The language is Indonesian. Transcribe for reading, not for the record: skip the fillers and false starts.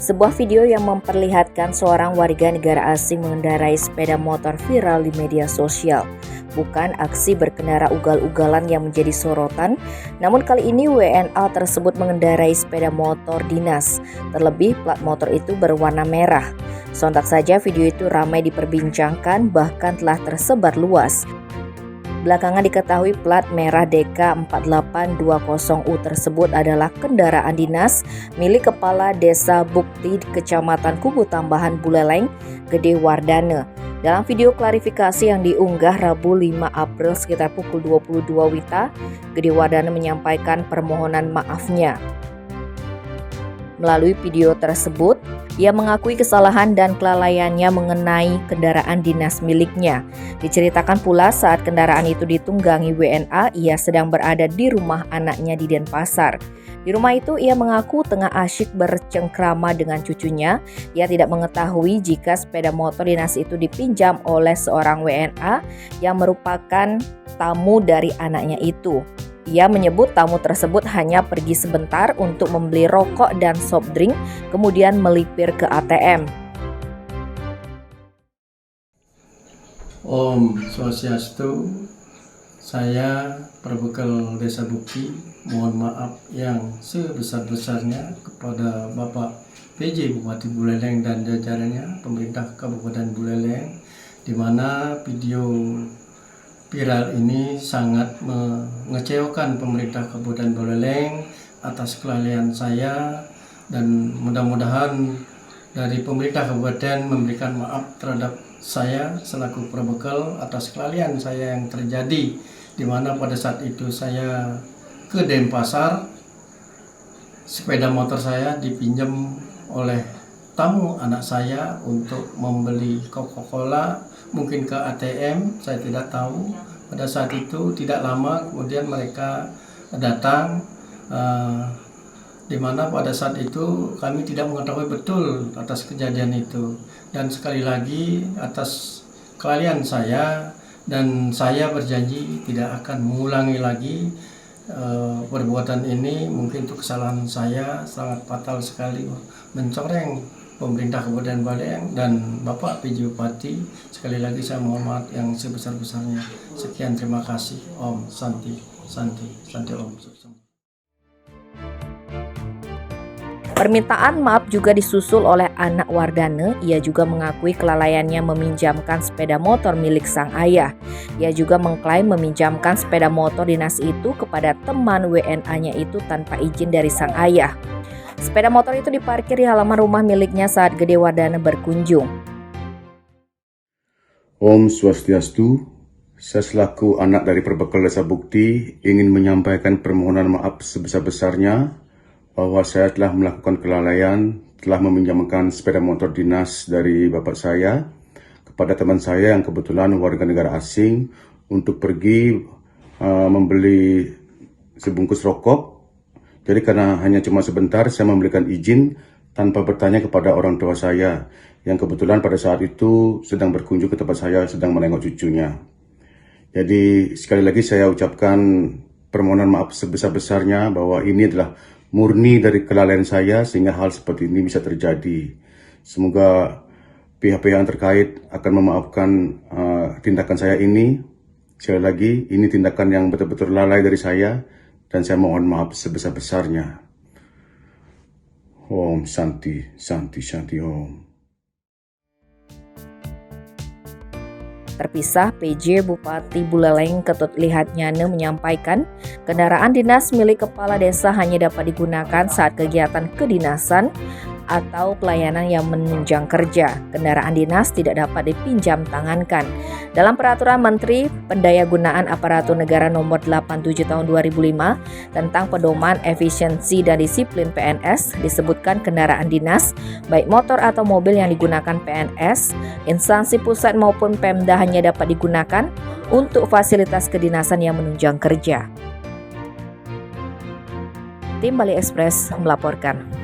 Sebuah video yang memperlihatkan seorang warga negara asing mengendarai sepeda motor viral di media sosial. Bukan aksi berkendara ugal-ugalan yang menjadi sorotan, namun kali ini WNA tersebut mengendarai sepeda motor dinas. Terlebih plat motor itu berwarna merah. Sontak saja video itu ramai diperbincangkan, bahkan telah tersebar luas. Belakangan diketahui plat merah DK4820U tersebut adalah kendaraan dinas milik Kepala Desa Bukti Kecamatan Kubu Tambahan Buleleng, Gede Wardana. Dalam video klarifikasi yang diunggah Rabu 5 April sekitar pukul 22 WITA, Gede Wardana menyampaikan permohonan maafnya. Melalui video tersebut, ia mengakui kesalahan dan kelalaiannya mengenai kendaraan dinas miliknya. Diceritakan pula saat kendaraan itu ditunggangi WNA, ia sedang berada di rumah anaknya di Denpasar. Di rumah itu ia mengaku tengah asyik bercengkrama dengan cucunya. Ia tidak mengetahui jika sepeda motor dinas itu dipinjam oleh seorang WNA yang merupakan tamu dari anaknya itu. Ia menyebut tamu tersebut hanya pergi sebentar untuk membeli rokok dan soft drink, kemudian melipir ke ATM. Om Swastiastu, saya Perbekal Desa Bukti mohon maaf yang sebesar-besarnya kepada Bapak PJ Bupati Buleleng dan jajarannya, pemerintah Kabupaten Buleleng, di mana video viral ini sangat mengecewakan pemerintah Kabupaten Buleleng atas kelalaian saya, dan mudah-mudahan dari pemerintah kabupaten memberikan maaf terhadap saya selaku Perbekal atas kelalaian saya yang terjadi, di mana pada saat itu saya ke Denpasar, sepeda motor saya dipinjam oleh tamu anak saya untuk membeli Coca-Cola, mungkin ke ATM, saya tidak tahu. Pada saat itu tidak lama kemudian mereka datang, di mana pada saat itu kami tidak mengetahui betul atas kejadian itu. Dan sekali lagi atas kelalaian saya, dan saya berjanji tidak akan mengulangi lagi perbuatan ini. Mungkin itu kesalahan saya sangat fatal sekali, mencoreng pemerintah Kabupaten Buleleng dan Bapak PJ Bupati. Sekali lagi saya mohon maaf yang sebesar-besarnya. Sekian, terima kasih. Om Santi, Santi, Santi Om. Permintaan maaf juga disusul oleh anak Wardana. Ia juga mengakui kelalaiannya meminjamkan sepeda motor milik sang ayah. Ia juga mengklaim meminjamkan sepeda motor dinas itu kepada teman WNA-nya itu tanpa izin dari sang ayah. Sepeda motor itu diparkir di halaman rumah miliknya saat Gede Wardana berkunjung. Om Swastiastu, saya selaku anak dari Perbekal Desa Bukti ingin menyampaikan permohonan maaf sebesar-besarnya bahwa saya telah melakukan kelalaian, telah meminjamkan sepeda motor dinas dari bapak saya kepada teman saya yang kebetulan warga negara asing untuk pergi membeli sebungkus rokok. Jadi karena hanya cuma sebentar, saya memberikan izin tanpa bertanya kepada orang tua saya yang kebetulan pada saat itu sedang berkunjung ke tempat saya, sedang menengok cucunya. Jadi sekali lagi saya ucapkan permohonan maaf sebesar-besarnya bahwa ini adalah murni dari kelalaian saya sehingga hal seperti ini bisa terjadi. Semoga pihak-pihak yang terkait akan memaafkan tindakan saya ini. Sekali lagi, ini tindakan yang betul-betul lalai dari saya, dan saya mohon maaf sebesar-besarnya. Om Santi, Santi, Santi Om. Terpisah, PJ Bupati Buleleng Ketut Lihat Nyane menyampaikan kendaraan dinas milik kepala desa hanya dapat digunakan saat kegiatan kedinasan atau pelayanan yang menunjang kerja. Kendaraan dinas tidak dapat dipinjam tangankan. Dalam Peraturan Menteri Pendayagunaan Aparatur Negara Nomor 87 Tahun 2005 tentang pedoman efisiensi dan disiplin PNS, disebutkan kendaraan dinas, baik motor atau mobil yang digunakan PNS, instansi pusat maupun Pemda hanya dapat digunakan untuk fasilitas kedinasan yang menunjang kerja. Tim Bali Express melaporkan.